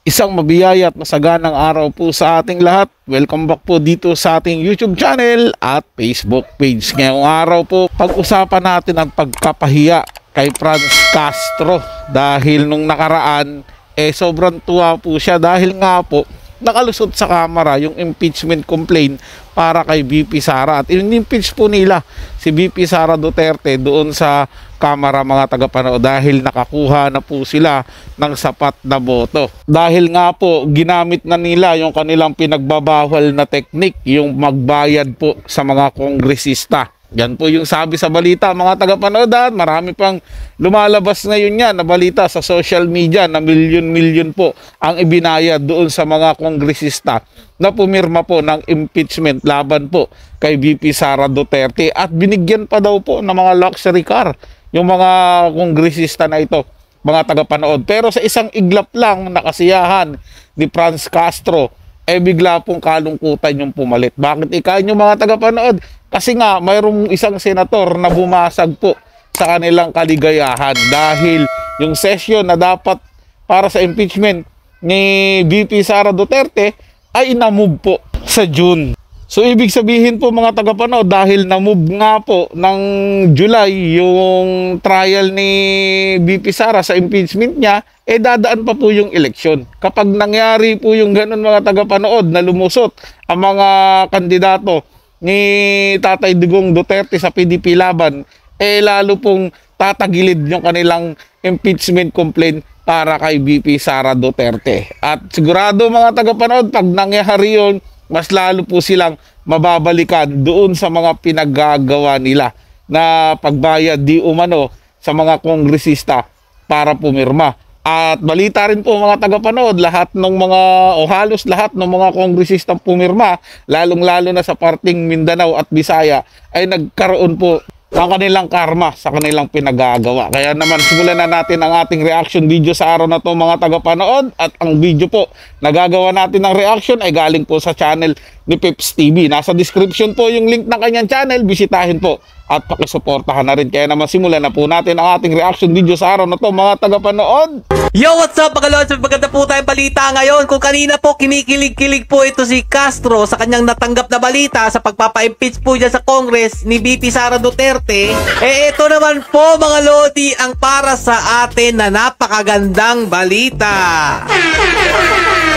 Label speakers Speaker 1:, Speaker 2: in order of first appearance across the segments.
Speaker 1: Isang mabiyaya at masaganang araw po sa ating lahat. Welcome back po dito sa ating YouTube channel at Facebook page. Ngayong araw po, pag-usapan natin ang pagkapahiya kay Franz Castro. Dahil nung nakaraan, sobrang tuwa po siya dahil nga po, nakalusot sa kamera yung impeachment complaint para kay VP Sara. At in-impeach po nila si VP Sara Duterte doon sa kamera, mga tagapanood, dahil nakakuha na po sila ng sapat na boto. Dahil nga po ginamit na nila yung kanilang pinagbabawal na teknik, yung magbayad po sa mga kongresista. Yan po yung sabi sa balita, mga tagapanood. Marami pang lumalabas ngayon yan na balita sa social media na milyon-milyon po ang ibinayad doon sa mga kongresista na pumirma po ng impeachment laban po kay VP Sara Duterte. At binigyan pa daw po ng mga luxury car yung mga kongresista na ito, mga tagapanood. Pero sa isang iglap lang na kasiyahan ni Franz Castro, bigla pong kalungkutan yung pumalit. Bakit ikain yung mga tagapanood? Kasi nga mayroong isang senator na bumasag po sa kanilang kaligayahan dahil yung session na dapat para sa impeachment ni VP Sara Duterte ay na-move po sa June. So ibig sabihin po, mga tagapanood, dahil na-move nga po ng July yung trial ni VP Sara sa impeachment niya, dadaan pa po yung eleksyon. Kapag nangyari po yung ganun, mga tagapanood, na lumusot ang mga kandidato ni Tatay Digong Duterte sa PDP laban, lalo pong tatagilid yung kanilang impeachment complaint para kay VP Sara Duterte. At sigurado, mga tagapanood, pag nangyari yun, mas lalo po silang mababalikan doon sa mga pinaggagawa nila na pagbayad di umano sa mga kongresista para pumirma. At balita rin po, mga tagapanood, lahat ng mga o halos lahat ng mga kongresistang pumirma, lalong-lalo na sa parting Mindanao at Bisaya, ay nagkaroon po ng kanilang karma sa kanilang pinagagawa. Kaya naman, simulan na natin ang ating reaction video sa araw na to, mga tagapanood. At ang video po nagagawa natin ng reaction ay galing po sa channel ni Peps TV. Nasa description po yung link ng kanyang channel. Bisitahin po at pakisuportahan na rin. Kaya naman, simulan na po natin ang ating reaction video sa araw na to, mga tagapanood.
Speaker 2: Yo, what's up mga lods? Maganda po tayong balita ngayon. Kung kanina po kinikilig-kilig po ito si Castro sa kanyang natanggap na balita sa pagpapa-impeach po dyan sa Congress ni VP Sara Duterte, ito naman po, mga lodi, ang para sa atin na napakagandang balita.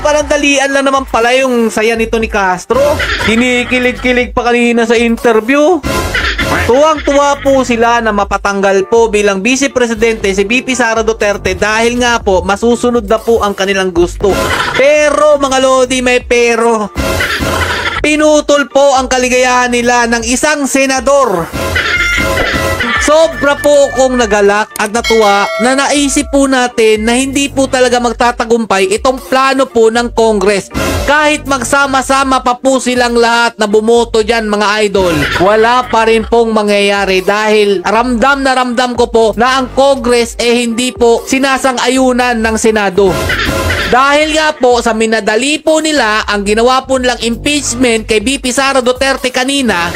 Speaker 2: Parang dalian lang naman pala yung saya nito ni Castro. Kinikilig-kilig pa kanina sa interview. Tuwang-tuwa po sila na mapatanggal po bilang Vice Presidente si VP Sara Duterte dahil nga po masusunod na po ang kanilang gusto. Pero mga lodi, may pero. Pinutol po ang kaligayahan nila ng isang senador. Sobra po akong nagalak at natuwa na naisip po natin na hindi po talaga magtatagumpay itong plano po ng Congress. Kahit magsama-sama pa po silang lahat na bumoto dyan, mga idol, wala pa rin pong mangyayari dahil ramdam na ramdam ko po na ang Congress hindi po sinasang-ayunan ng Senado. Dahil nga po sa minadali po nila ang ginawa po nilang impeachment kay VP Sara Duterte kanina,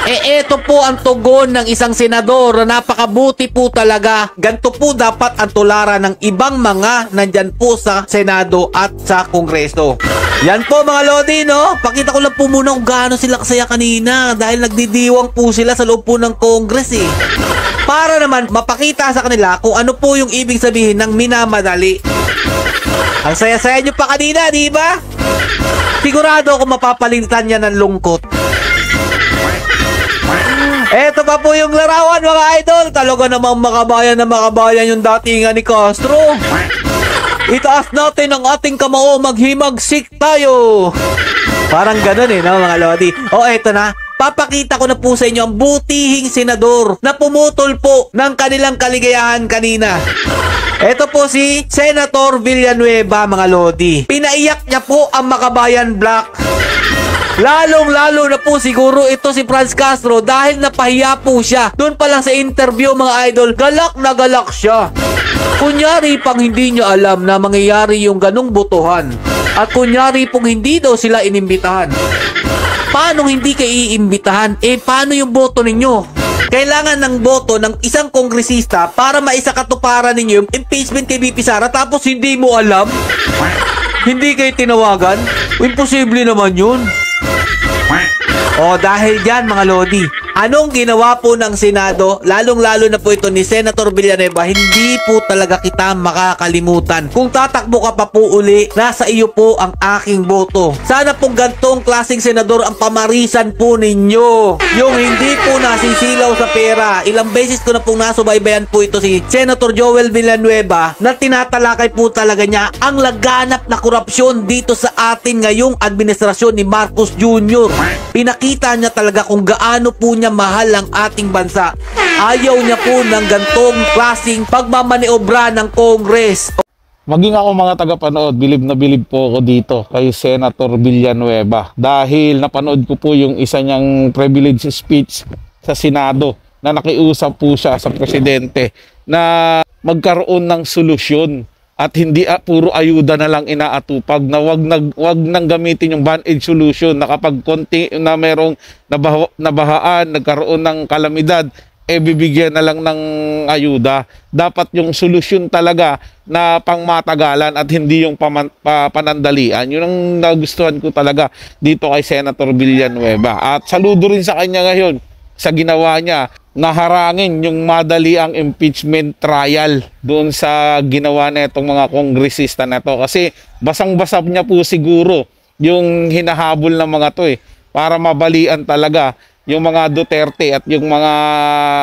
Speaker 2: eto po ang tugon ng isang senador na napakabuti po talaga. Ganito po dapat ang tularan ng ibang mga nandyan po sa Senado at sa Kongreso. Yan po, mga lodi, no? Pakita ko lang po muna kung gaano sila kasaya kanina dahil nagdidiwang po sila sa loob po ng Congress para naman mapakita sa kanila kung ano po yung ibig sabihin ng minamadali. Ang saya-saya nyo pa kanina, di ba? Sigurado ako mapapalitan niya ng lungkot. Eto pa po yung larawan, mga idol. Talaga namang makabayan na makabayan yung datingan ni Castro. Itaas natin ang ating kamao, maghimagsik tayo. Parang ganun no, mga lodi. Eto na. Papakita ko na po sa inyo ang butihing senador na pumutol po ng kanilang kaligayahan kanina. Ito po si Senator Villanueva, mga lodi. Pinaiyak niya po ang Makabayan Black. Lalong-lalo na po siguro ito si Franz Castro dahil napahiya po siya. Doon pa lang sa interview, mga idol, galak na galak siya. Kunyari pang hindi niya alam na mangyayari yung ganong botohan. At kunyari pong hindi daw sila inimbitahan. Paano hindi kayo iimbitahan? Paano yung boto ninyo? Kailangan ng boto ng isang kongresista para maisakatuparan ninyo yung impeachment kay VP Sara tapos hindi mo alam? Hindi kayo tinawagan? Imposible naman yun. O dahil dyan mga Lodi, anong ginawa po ng Senado, lalong-lalo na po ito ni Senator Villanueva, hindi po talaga kita makakalimutan. Kung tatakbo ka pa po uli, nasa iyo po ang aking boto. Sana pong gantong klaseng senador ang pamarisan po ninyo. Yung hindi po nasisilaw sa pera. Ilang beses ko na pong nasubaybayan po ito si Senator Joel Villanueva na tinatalakay po talaga niya ang laganap na korupsyon dito sa atin ngayong administrasyon ni Marcos Jr. Pinakita niya talaga kung gaano po niya mahal ang ating bansa. Ayaw niya po ng gantong klaseng pagmamaniobra ng Congress.
Speaker 1: Maging ako mga tagapanood, bilib na bilib po ako dito kay Senator Villanueva dahil napanood ko po yung isa niyang privilege speech sa Senado na nakiusap po siya sa presidente na magkaroon ng solusyon at hindi puro ayuda na lang inaatupag, na wag nang gamitin yung band-aid solution na kapag konti na merong nabahaan, nagkaroon ng kalamidad, bibigyan na lang ng ayuda. Dapat yung solusyon talaga na pangmatagalan at hindi yung panandalian. Yun ang nagustuhan ko talaga dito kay Senator Villanueva. At saludo rin sa kanya ngayon sa ginawa niya, naharangin yung madali ang impeachment trial doon sa ginawa na itong mga kongresista na to. Kasi basang-basap niya po siguro yung hinahabol ng mga to para mabalian talaga yung mga Duterte at yung mga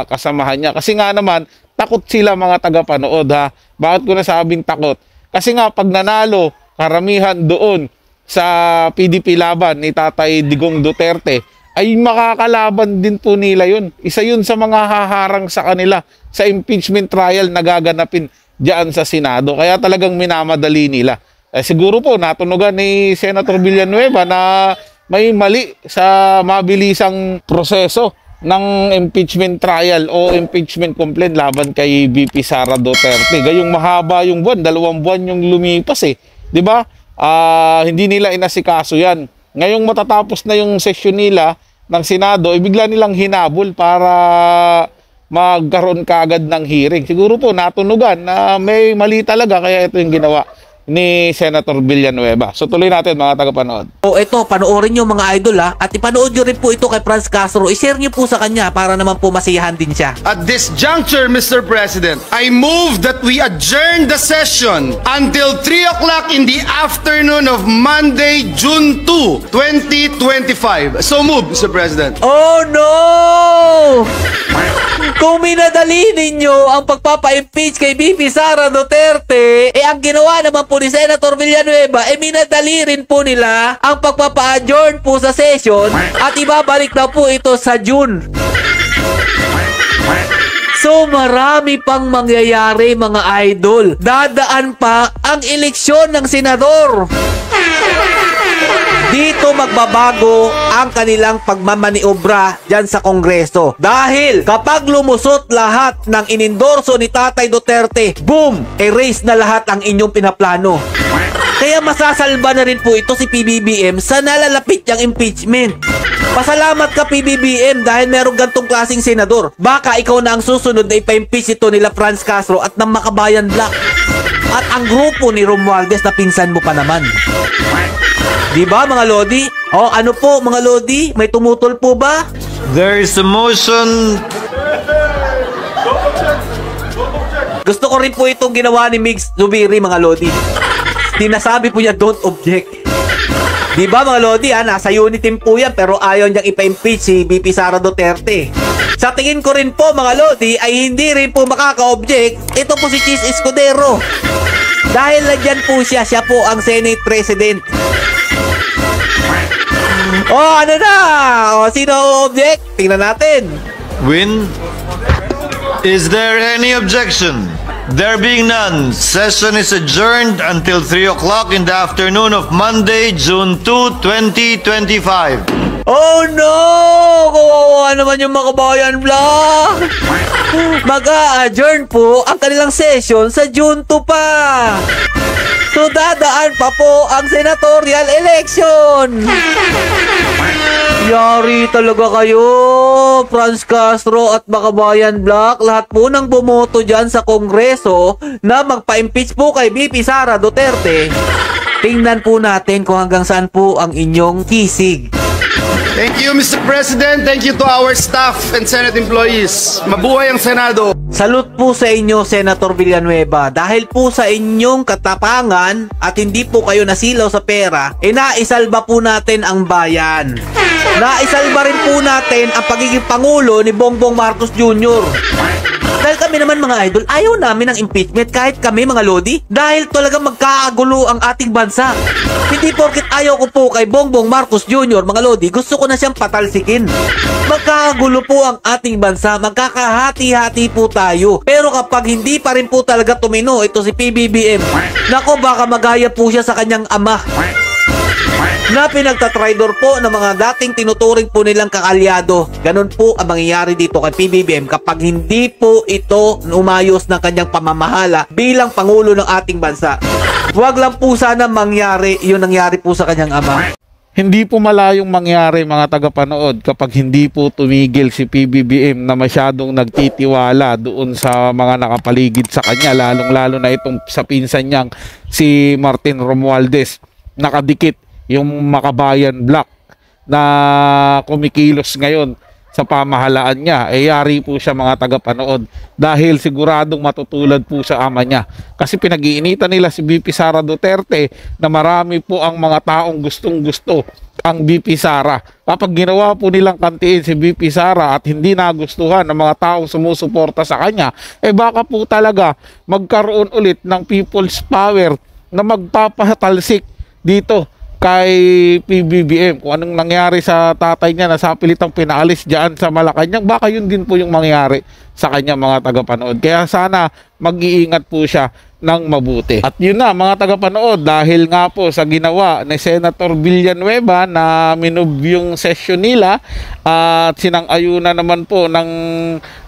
Speaker 1: kasamahan niya. Kasi nga naman, takot sila mga tagapanood ha. Bakit ko nasabing takot? Kasi nga pag nanalo, karamihan doon sa PDP laban ni Tatay Digong Duterte, ay makakalaban din po nila yun. Isa yun sa mga haharang sa kanila sa impeachment trial na gaganapin diyan sa Senado. Kaya talagang minamadali nila. Siguro po natunugan ni Senator Villanueva na may mali sa mabilisang proseso ng impeachment trial o impeachment complaint laban kay VP Sara Duterte. Gayong mahaba yung buwan, 2 buwan yung lumipas 'di ba? Hindi nila inasikaso yan. Ngayong matatapos na yung session nila ng Senado, bigla nilang hinabol para magkaroon kaagad ng hearing. Siguro po natunugan na may mali talaga kaya ito yung ginawa ni Senator Villanueva. So tuloy natin mga tagapanood.
Speaker 2: O ito, panoorin nyo mga idol at ipanood nyo rin po ito kay Franz Castro. I-share nyo po sa kanya para naman po masiyahan din siya.
Speaker 3: At this juncture, Mr. President, I move that we adjourn the session until 3 o'clock in the afternoon of Monday, June 2, 2025. So move, Mr. President.
Speaker 2: Oh no! Kung minadali ninyo ang pagpapa-impeach kay VP Sara Duterte, ang ginawa naman po ni Senator Villanueva, minadali rin po nila ang pagpapa-adjourn po sa session at ibabalik na po ito sa June. So marami pang mangyayari mga idol. Dadaan pa ang eleksyon ng senador. Dito magbabago ang kanilang pagmamaniobra dyan sa Kongreso. Dahil kapag lumusot lahat ng inendorso ni Tatay Duterte, boom! Erase na lahat ang inyong pinaplano. Kaya masasalba na rin po ito si PBBM sa nalalapit niyang impeachment. Pasalamat ka PBBM dahil merong gantong klaseng senador. Baka ikaw na ang susunod na ipa-impeach ito nila Franz Castro at ng Makabayan Black. At ang grupo ni Romualdez na pinsan mo pa naman. Diba mga Lodi? O ano po mga Lodi? May tumutol po ba?
Speaker 4: There is a motion.
Speaker 2: Gusto ko rin po itong ginawa ni Migs Zubiri mga Lodi. Tinasabi po niya don't object. Diba mga Lodi nasa unit team po yan pero ayaw niyang ipa-impeach si VP Sara Duterte. Sa tingin ko rin po mga Lodi ay hindi rin po makaka-object ito po si Chis Escudero. Dahil nandyan po siya po ang Senate President. Ano na? Sino object? Tingnan natin.
Speaker 4: Win. Is there any objection? There being none, session is adjourned until 3 o'clock in the afternoon of Monday, June 2, 2025.
Speaker 2: Oh no! Kawawa naman yung Makabayan Black. Mag-a-adjourn po ang kanilang session sa June 2 pa. So dadaan pa po ang senatorial election. Yari talaga kayo, Franz Castro at Makabayan Black. Lahat po ng bumoto dyan sa Kongreso na magpa-impeach po kay VP Sara Duterte Tingnan po natin kung hanggang saan po ang inyong kisig.
Speaker 3: Thank you, Mr. President. Thank you to our staff and Senate employees. Mabuhay ang Senado.
Speaker 2: Salute po sa inyo, Senator Villanueva. Dahil po sa inyong katapangan at hindi po kayo nasilaw sa pera, naisalba po natin ang bayan. Naisalba rin po natin ang pagiging Pangulo ni Bongbong Marcos Jr. Dahil kami naman mga idol, ayaw namin ng impeachment kahit kami mga lodi. Dahil talagang magkakagulo ang ating bansa. Hindi porket ayaw ko po kay Bongbong Marcos Jr. mga lodi, gusto ko na siyang patalsikin. Magkakagulo po ang ating bansa, magkakahati-hati po tayo. Pero kapag hindi pa rin po talaga tumino ito si PBBM, nako baka magaya po siya sa kanyang ama na pinagtatridor po ng mga dating tinuturing po nilang kakalyado. Ganun po ang mangyayari dito kay PBBM kapag hindi po ito umayos ng kanyang pamamahala bilang Pangulo ng ating bansa. Huwag lang po sana mangyari yung nangyari po sa kanyang ama.
Speaker 1: Hindi po malayong mangyari mga tagapanood kapag hindi po tumigil si PBBM na masyadong nagtitiwala doon sa mga nakapaligid sa kanya, lalong-lalo na itong sa pinsan niyang si Martin Romualdez. Nakadikit yung Makabayan Block na kumikilos ngayon sa pamahalaan niya, yari po siya mga tagapanood dahil siguradong matutulad po sa ama niya. Kasi pinag-iinitan nila si BP Sara Duterte na marami po ang mga taong gustong-gusto ang BP Sara. Kapag ginawa po nilang kantiin si BP Sara at hindi nagustuhan ng mga taong sumusuporta sa kanya, baka po talaga magkaroon ulit ng people's power na magpapatalsik dito kay PBBM. Kung anong nangyari sa tatay niya na sa pilitang pinaalis diyan sa Malacanang, baka yun din po yung mangyari sa kanya mga tagapanood. Kaya sana mag-iingat po siya ng mabuti. At yun na mga tagapanood, dahil nga po sa ginawa ni Senator Villanueva na minove yung session nila at sinang-ayunan naman po ng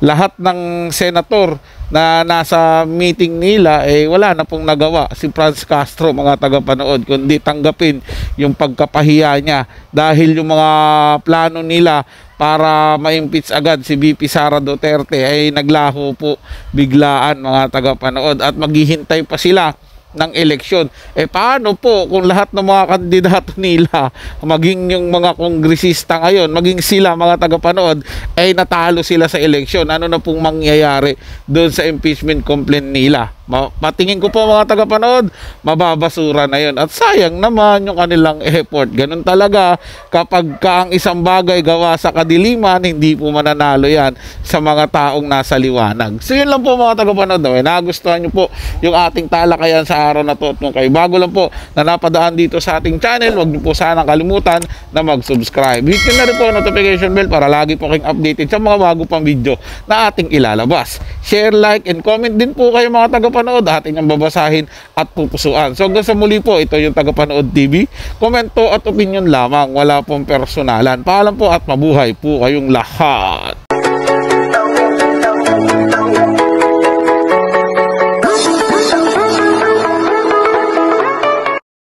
Speaker 1: lahat ng senator na nasa meeting nila, wala na pong nagawa si Franz Castro mga tagapanood kundi tanggapin yung pagkapahiya niya dahil yung mga plano nila para ma-impeach agad si BP Sara Duterte ay naglaho po biglaan mga tagapanood at maghihintay pa sila ng eleksyon. Paano po kung lahat ng mga kandidato nila, maging yung mga kongresista ngayon, maging sila mga tagapanood, ay natalo sila sa eleksyon? Ano na pong mangyayari doon sa impeachment complaint nila? Patingin ko po mga tagapanood, mababasura na yun. At sayang naman yung kanilang effort. Ganun talaga kapag ang isang bagay gawa sa kadiliman, hindi po mananalo yan sa mga taong nasa liwanag. So yun lang po mga tagapanood. Nagustuhan nyo po yung ating talakayan sa araw na to. At kung kayo bago lang po na napadaan dito sa ating channel, huwag nyo po sanang kalimutan na mag-subscribe. Hit nyo na rin po ang notification bell para lagi po kayong updated sa mga bago pang video na ating ilalabas. Share, like, and comment din po kayo mga tagapanood, ating ang babasahin at pupusuan. So hanggang sa muli po, ito yung Tagapanood TV. Komento at opinion lamang, wala pong personalan. Paalam po at mabuhay po kayong lahat.